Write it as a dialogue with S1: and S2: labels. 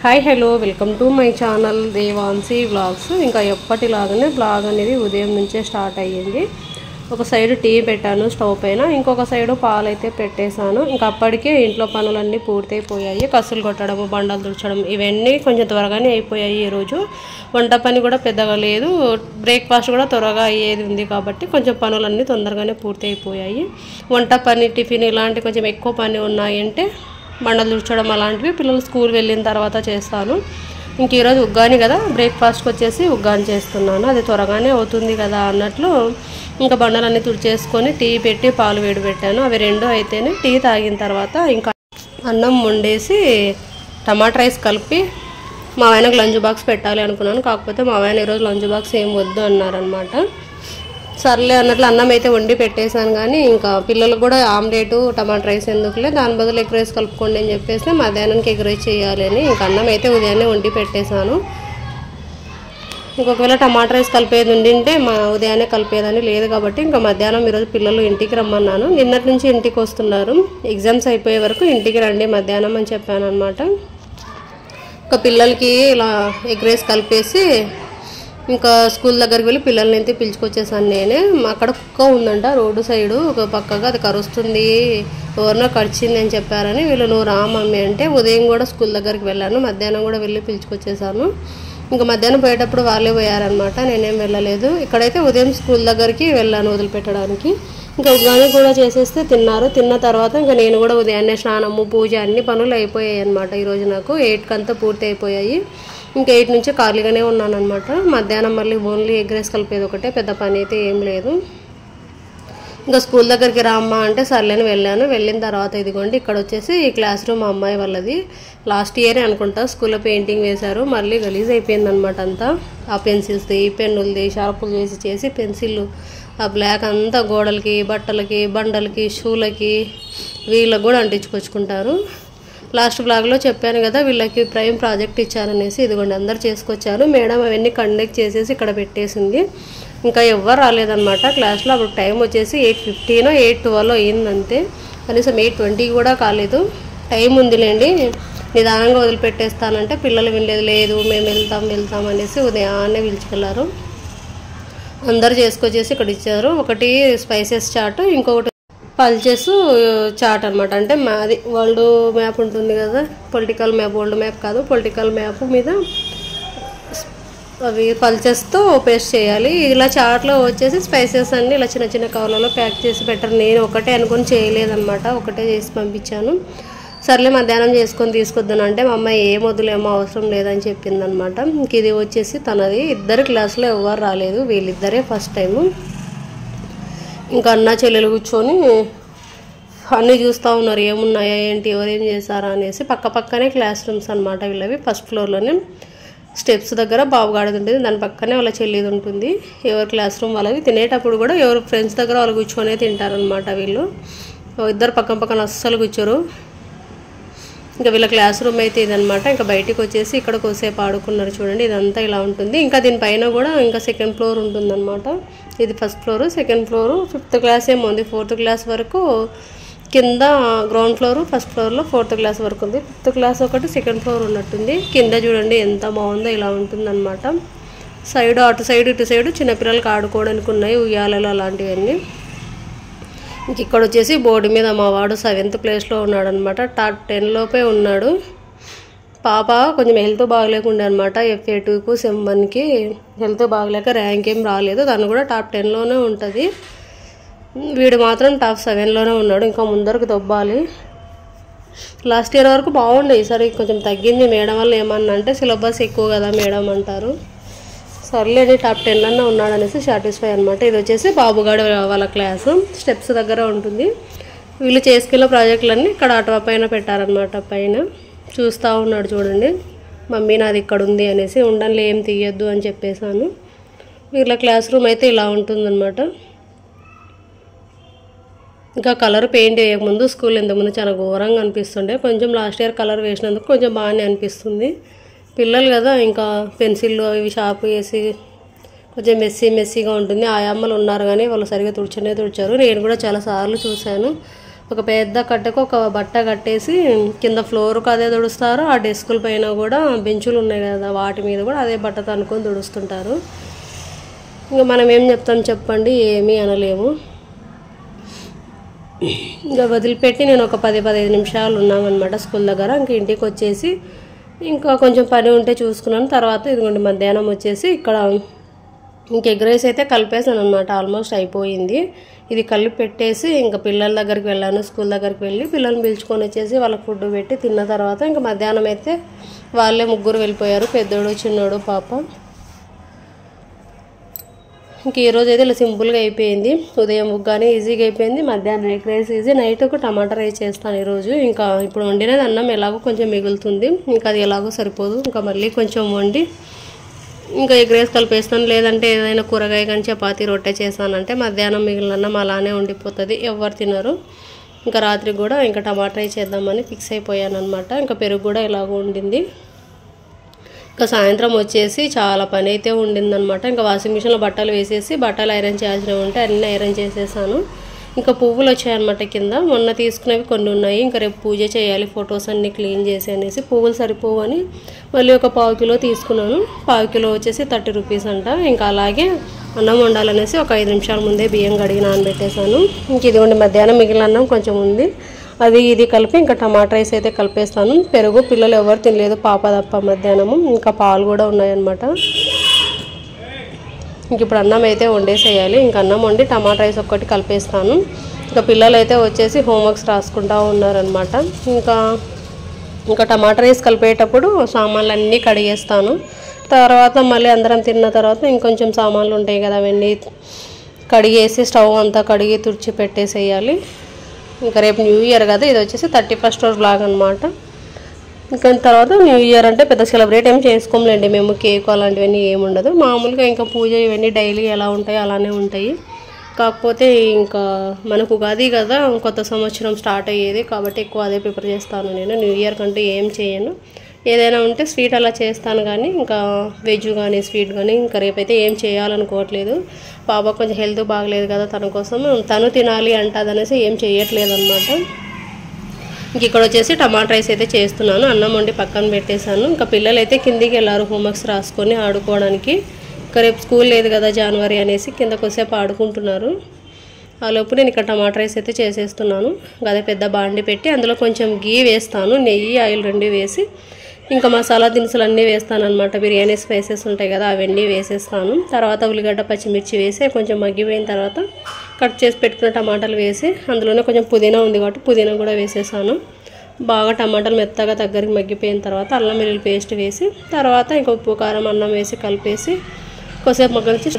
S1: Hi hello welcome to my channel Devansi vlogs. ఇంకా ఎప్పటిలాగానే blog అనేది ఉదయం నుంచే స్టార్ట్ అయ్యింది. ఒక సైడ్ టీ పెట్టాను స్టవ్ పైన, ఇంకొక సైడ్ పాలు అయితే పెట్టేశాను. ఇంకా అప్పటికే ఇంట్లో పనులన్నీ పూర్తయిపోయాయి. కసులు కొట్టడం, బండలు తుడచడం ఇవన్నీ కొంచెం త్వరగానే అయిపోయాయి. ఈరోజు వంట పని కూడా పెద్దగా లేదు, బ్రేక్ఫాస్ట్ కూడా త్వరగా అయ్యేది ఉంది కాబట్టి కొంచెం పనులన్నీ తొందరగానే పూర్తి అయిపోయాయి. వంట పని, టిఫిన్ ఇలాంటి కొంచెం ఎక్కువ పని ఉన్నాయంటే బండలు తుడచడం అలాంటివి పిల్లలు స్కూల్ వెళ్ళిన తర్వాత చేస్తాను. ఇంక ఈరోజు ఉగ్గాని కదా, బ్రేక్ఫాస్ట్కి వచ్చేసి ఉగ్గాని చేస్తున్నాను. అది త్వరగానే అవుతుంది కదా అన్నట్లు ఇంకా బండలన్నీ తుడిచేసుకొని టీ పెట్టి పాలు వేడి పెట్టాను. అవి రెండు అయితేనే టీ తాగిన తర్వాత ఇంకా అన్నం వండేసి టమాటా రైస్ కలిపి మా ఆయనకు లంచ్ బాక్స్ పెట్టాలి అనుకున్నాను. కాకపోతే మా ఆయన ఈరోజు లంచ్ బాక్స్ ఏం వద్దు అన్నారనమాట. సర్లే అన్నట్లు అన్నం అయితే వండి పెట్టేశాను. కానీ ఇంకా పిల్లలకు కూడా ఆమ్లెట్ టమాటా రైస్ ఎందుకులే, దాని బదులు ఎగ్ రైస్ కలుపుకోండి అని చెప్పేసి మధ్యాహ్నానికి ఎగ్ రైస్ చేయాలి అని ఇంకా అన్నం అయితే ఉదయాన్నే వండి పెట్టేశాను. ఇంకొకవేళ టమాటా రైస్ కలిపేది ఉండింటే ఉదయాన్నే కలిపేదని లేదు కాబట్టి ఇంకా మధ్యాహ్నం ఈరోజు పిల్లలు ఇంటికి రమ్మన్నాను. నిన్నటి నుంచి ఇంటికి వస్తున్నారు, ఎగ్జామ్స్ అయిపోయే వరకు ఇంటికి రండి మధ్యాహ్నం అని చెప్పాను అనమాట. ఇంకా పిల్లలకి ఇలా ఎగ్ రైస్ కలిపేసి ఇంకా స్కూల్ దగ్గరికి వెళ్ళి పిల్లల్ని అయితే పిలుచుకొచ్చేసాను నేనే. అక్కడ కుక్క ఉందంట రోడ్డు సైడు ఒక పక్కగా, అది కరుస్తుంది, ఎవరినో కరిచింది అని చెప్పారని వీళ్ళు నువ్వు రా మమ్మీ అంటే ఉదయం కూడా స్కూల్ దగ్గరికి వెళ్ళాను, మధ్యాహ్నం కూడా వెళ్ళి పిలుచుకొచ్చేసాను. ఇంకా మధ్యాహ్నం పోయేటప్పుడు వాళ్ళే పోయారనమాట, నేనేం వెళ్ళలేదు. ఇక్కడైతే ఉదయం స్కూల్ దగ్గరికి వెళ్ళాను వదిలిపెట్టడానికి. ఇంకా ఉగ్గాని కూడా చేసేస్తే తిన్నారు. తిన్న తర్వాత ఇంకా నేను కూడా ఉదయాన్నే స్నానము, పూజ అన్ని పనులు అయిపోయాయి అనమాట. ఈరోజు నాకు 8 పూర్తి అయిపోయాయి. ఇంకా 8 నుంచి ఖాళీగానే ఉన్నాను అనమాట. మధ్యాహ్నం మళ్ళీ ఓన్లీ ఎగ్ రైస్ కలిపేది ఒకటే, పెద్ద పని అయితే ఏం లేదు. ఇంకా స్కూల్ దగ్గరికి రామ్మా అంటే సర్లేని వెళ్ళాను. వెళ్ళిన తర్వాత ఇదిగోండి ఇక్కడ వచ్చేసి ఈ క్లాస్ రూమ్ మా అమ్మాయి వాళ్ళది. లాస్ట్ ఇయరే అనుకుంటా స్కూల్లో పెయింటింగ్ వేశారు, మళ్ళీ గలీజ్ అయిపోయింది అనమాట అంతా. ఆ పెన్సిల్స్ది, పెన్నులది షార్పులు చేసి పెన్సిళ్ళు ఆ బ్లాక్ అంతా గోడలకి, బట్టలకి, బండలకి, షూలకి, వీళ్ళకి కూడా అంటించుకొచ్చుకుంటారు. లాస్ట్ బ్లాగ్లో చెప్పాను కదా వీళ్ళకి ప్రైమ్ ప్రాజెక్ట్ ఇచ్చారనేసి, ఇదిగోండి అందరు చేసుకొచ్చారు. మేడం అవన్నీ కండక్ట్ చేసేసి ఇక్కడ పెట్టేసింది. ఇంకా ఎవ్వరు రాలేదన్నమాట క్లాస్లో. అప్పుడు టైం వచ్చేసి 8:15 8:12 అయిందంతే, కనీసం 8:20 కూడా కాలేదు. టైం ఉందిలేండి నిదానంగా వదిలిపెట్టేస్తానంటే పిల్లలు వినలేదు. లేదు మేము వెళ్తాం అనేసి ఉదయాన్నే పిలుచుకెళ్ళారు. అందరు చేసుకొచ్చేసి ఇక్కడ ఇచ్చారు. ఒకటి స్పైసెస్ చాట్, ఇంకొకటి పల్చెస్ చాట్ అనమాట. అంటే మాది వరల్డ్ మ్యాప్ ఉంటుంది కదా, పొలిటికల్ మ్యాప్, వరల్డ్ మ్యాప్ కాదు పొలిటికల్ మ్యాప్ మీద అవి పల్చెస్తో పేస్ట్ చేయాలి. ఇలా చాట్లో వచ్చేసి స్పైసెస్ అన్నీ ఇలా చిన్న చిన్న కవర్లలో ప్యాక్ చేసి పెట్టారు. నేను ఒకటే అనుకొని చేయలేదన్నమాట, ఒకటే చేసి పంపించాను. సర్లే మధ్యాహ్నం చేసుకొని తీసుకొద్దాను అంటే మా అమ్మాయి ఏం వద్దులేమో అవసరం లేదని చెప్పిందనమాట. ఇంక ఇది వచ్చేసి తనది. ఇద్దరు క్లాసులో ఎవరు రాలేదు, వీళ్ళిద్దరే ఫస్ట్ టైము. ఇంకా అన్న చెల్లెలు కూర్చొని అన్నీ చూస్తూ ఉన్నారు, ఏమున్నాయా ఏంటి ఎవరేం చేశారా అనేసి. పక్కనే క్లాస్ రూమ్స్ అనమాట వీళ్ళవి. ఫస్ట్ ఫ్లోర్లోనే స్టెప్స్ దగ్గర బాబు గాడిది ఉంటుంది, దాని పక్కనే వాళ్ళ చెల్లిది ఉంటుంది. ఎవరి క్లాస్ రూమ్ వాళ్ళవి. తినేటప్పుడు కూడా ఎవరు ఫ్రెండ్స్ దగ్గర వాళ్ళు కూర్చొనే తింటారనమాట వీళ్ళు. ఇద్దరు పక్కన అస్సలు కూర్చోరు. ఇంకా వీళ్ళ క్లాస్ రూమ్ అయితే ఇదనమాట. ఇంకా బయటికి వచ్చేసి ఇక్కడ కొద్దిసేపు ఆడుకున్నారు చూడండి. ఇదంతా ఇలా ఉంటుంది. ఇంకా దీనిపైన కూడా ఇంకా 2nd ఫ్లోర్ ఉంటుందన్నమాట. ఇది first floor, 2nd floor, 5th class ఏమో ఉంది. 4th క్లాస్ వరకు కింద గ్రౌండ్ ఫ్లోరు, ఫస్ట్ ఫ్లోర్లో 4th క్లాస్ వరకు ఉంది. 5th క్లాస్ ఒకటి 2nd ఫ్లోర్ ఉన్నట్టుంది. కింద చూడండి ఎంత బాగుందో, ఇలా ఉంటుందన్నమాట. సైడ్ అటు సైడ్ ఇటు సైడు చిన్నపిల్లలకి ఆడుకోవడానికి ఉన్నాయి, ఉయ్యాలలు అలాంటివన్నీ. ఇంక ఇక్కడ వచ్చేసి బోర్డు మీద మా వాడు 7th ప్లేస్లో ఉన్నాడు అనమాట. టాప్ 10 లోపే ఉన్నాడు. పాప కొంచెం హెల్త్ బాగలేకుండే అనమాట. FA2కు SEM 1కి హెల్త్ బాగలేక ర్యాంక్ ఏం రాలేదు. తను కూడా టాప్ 10లోనే ఉంటుంది. వీడు మాత్రం టాప్ 7లోనే ఉన్నాడు. ఇంకా ముందరకు దొబ్బాలి. లాస్ట్ ఇయర్ వరకు బాగుండే, ఈసారి కొంచెం తగ్గింది. మేడం వల్ల ఏమన్నా అంటే సిలబస్ ఎక్కువ కదా మేడం అంటారు. సర్లేని టాప్ 10లోనే ఉన్నాడు అనేసి సాటిస్ఫై అనమాట. ఇది వచ్చేసి బాబుగాడు వాళ్ళ క్లాసు, స్టెప్స్ దగ్గర ఉంటుంది. వీళ్ళు చేసుకెళ్ళే ప్రాజెక్టులన్నీ ఇక్కడ ఆటో పైన పెట్టారనమాట. పైన చూస్తూ ఉన్నాడు చూడండి. మమ్మీ నాది ఇక్కడ ఉంది అనేసి. ఉండని ఏం తీయద్దు అని చెప్పేశాను. వీళ్ళ క్లాస్ రూమ్ అయితే ఇలా ఉంటుందన్నమాట. ఇంకా కలర్ పెయింట్ వేయకముందు స్కూల్ ఇంతకుముందు చాలా ఘోరంగా అనిపిస్తుండే, కొంచెం లాస్ట్ ఇయర్ కలర్ వేసినందుకు కొంచెం బాగానే అనిపిస్తుంది. పిల్లలు కదా ఇంకా పెన్సిళ్ళు ఇవి షార్ప్ వేసి కొంచెం మెస్సీగా ఉంటుంది. ఆయమ్మలు ఉన్నారు కానీ వాళ్ళు సరిగ్గా తుడిచారు. నేను కూడా చాలాసార్లు చూశాను. ఒక పెద్ద కట్టకు ఒక బట్ట కట్టేసి కింద ఫ్లోర్కి అదే తుడుస్తారు, ఆ డెస్కుల పైన కూడా బెంచులు ఉన్నాయి కదా వాటి మీద కూడా అదే బట్టతో అనుకొని తుడుస్తుంటారు. ఇంకా మనం ఏం చెప్తాం చెప్పండి, ఏమీ అనలేము. ఇంకా వదిలిపెట్టి నేను ఒక 10-15 నిమిషాలు ఉన్నామన్నమాట స్కూల్ దగ్గర. ఇంక ఇంటికి వచ్చేసి ఇంకా కొంచెం పని ఉంటే చూసుకున్నాను. తర్వాత ఇదిగోండి మధ్యాహ్నం వచ్చేసి ఇక్కడ ఇంక ఎగ్ రైస్ అయితే కలిపేసాను అనమాట, ఆల్మోస్ట్ అయిపోయింది. ఇది కలిపి పెట్టేసి ఇంకా పిల్లల దగ్గరికి వెళ్ళాను, స్కూల్ దగ్గరికి వెళ్ళి పిల్లల్ని పిలుచుకొని వచ్చేసి వాళ్ళకి ఫుడ్ పెట్టి తిన్న తర్వాత ఇంకా మధ్యాహ్నం అయితే వాళ్ళే ముగ్గురు వెళ్ళిపోయారు, పెద్దోడు చిన్నోడు పాప. ఇంక ఈరోజు అయితే ఇలా సింపుల్గా అయిపోయింది. ఉదయం ఉగ్గానే ఈజీగా అయిపోయింది, మధ్యాహ్నం ఎగ్ రైస్ ఈజీ, నైట్ ఒక టమాటా రైస్ చేస్తాను ఈరోజు. ఇంకా ఇప్పుడు వండినది అన్నం ఎలాగో కొంచెం మిగులుతుంది, ఇంకా అది ఎలాగో సరిపోదు, ఇంకా మళ్ళీ కొంచెం వండి ఇంకా ఎగ్ రైస్ కలిపేస్తాను. లేదంటే ఏదైనా కూరగాయ కానీ చపాతీ రొట్టె చేస్తానంటే మధ్యాహ్నం మిగిలిన అన్నం అలానే ఉండిపోతుంది, ఎవరు తినరు. ఇంకా రాత్రికి కూడా ఇంకా టమాటా రైస్ చేద్దామని ఫిక్స్ అయిపోయాను అనమాట. ఇంకా పెరుగు కూడా ఇలాగో ఉండింది. ఇంకా సాయంత్రం వచ్చేసి చాలా పని అయితే ఉండిందనమాట. ఇంకా వాషింగ్ మిషన్లో బట్టలు వేసేసి బట్టలు ఐరన్ చేయాల్సినవి ఉంటే అన్నీ ఐరన్ చేసేసాను. ఇంకా పువ్వులు వచ్చాయన్నమాట కింద, మొన్న తీసుకునేవి కొన్ని ఉన్నాయి. ఇంకా రేపు పూజ చేయాలి, ఫొటోస్ అన్నీ క్లీన్ చేసి అనేసి పువ్వులు సరిపోవని మళ్ళీ ఒక 1/4 కిలో తీసుకున్నాను. 1/4 కిలో వచ్చేసి 30 రూపీస్ అంట. ఇంకా అలాగే అన్నం వండాలనేసి ఒక 5 నిమిషాల ముందే బియ్యం కడిగి నానబెట్టేశాను. ఇంక ఇదిగోండి మధ్యాహ్నం మిగిలిన అన్నం కొంచెం ఉంది, అది ఇది కలిపి ఇంకా టమాటా రైస్ అయితే కలిపేస్తాను. పెరుగు పిల్లలు ఎవరు తినలేదు, పాప తప్ప మధ్యాహ్నము. ఇంకా పాలు కూడా ఉన్నాయన్నమాట. ఇంక ఇప్పుడు అన్నం అయితే వండేసేయాలి. ఇంక అన్నం వండి టమాటా రైస్ ఒక్కటి కలిపేస్తాను. ఇంకా పిల్లలు అయితే వచ్చేసి హోంవర్క్స్ రాసుకుంటూ ఉన్నారనమాట. ఇంకా టమాటా రైస్ కలిపేటప్పుడు సామాన్లు అన్నీ కడిగేస్తాను. తర్వాత మళ్ళీ అందరం తిన్న తర్వాత ఇంకొంచెం సామాన్లు ఉంటాయి కదా, అవన్నీ కడిగేసి స్టవ్ అంతా కడిగి తుడిచి పెట్టేసేయాలి. ఇంకా రేపు న్యూ ఇయర్ కదా, ఇది వచ్చేసి 31st రోజు బ్లాగ్ అనమాట. ఇంకా తర్వాత న్యూ ఇయర్ అంటే పెద్ద సెలబ్రేట్ ఏం చేసుకోలేండి మేము, కేక్ అలాంటివన్నీ ఏముండదు. మామూలుగా ఇంకా పూజ ఇవన్నీ డైలీ ఎలా ఉంటాయి అలానే ఉంటాయి. కాకపోతే ఇంకా మనకు ఉగాది కదా కొత్త సంవత్సరం స్టార్ట్ అయ్యేది, కాబట్టి ఎక్కువ అదే ప్రిపేర్ చేస్తాను నేను. న్యూ ఇయర్ కంటే ఏం చేయను, ఏదైనా ఉంటే స్వీట్ అలా చేస్తాను కానీ ఇంకా వెజ్ కానీ స్వీట్ కానీ ఇంకా రేపైతే ఏం చేయాలనుకోవట్లేదు. పాప కొంచెం హెల్త్ బాగలేదు కదా, తన కోసం తను తినాలి అంటదనేసి ఏం చేయట్లేదు అనమాట. ఇంక ఇక్కడ వచ్చేసి టమాటా రైస్ అయితే చేస్తున్నాను, అన్నం వండి పక్కన పెట్టేశాను. ఇంకా పిల్లలు అయితే కిందికి వెళ్ళారు హోంవర్క్స్ రాసుకొని ఆడుకోవడానికి. ఇంకా రేపు స్కూల్ లేదు కదా జనవరి అనేసి కిందకు వచ్చేపు ఆడుకుంటున్నారు. ఆ లోపు నేను ఇక్కడ టమాటా రైస్ అయితే చేసేస్తున్నాను. అదే పెద్ద బాండి పెట్టి అందులో కొంచెం గీ వేస్తాను, నెయ్యి ఆయిల్ 2 వేసి ఇంకా మసాలా దినుసులు అన్నీ వేస్తాను అనమాట. బిర్యానీ స్పైసెస్ ఉంటాయి కదా అవన్నీ వేసేస్తాను. తర్వాత ఉల్లిగడ్డ పచ్చిమిర్చి వేసి కొంచెం మగ్గిపోయిన తర్వాత కట్ చేసి పెట్టుకున్న టమాటాలు వేసి అందులోనే కొంచెం పుదీనా ఉంది కాబట్టి పుదీనా కూడా వేసేసాను. బాగా టమాటాలు మెత్తగా దగ్గరికి మగ్గిపోయిన తర్వాత అల్లం వెల్లుల్లి పేస్ట్ వేసి తర్వాత ఇంకా ఉప్పు కారం అన్నం వేసి కలిపేసి కొద్దిసేపు మగ్గనిచ్చి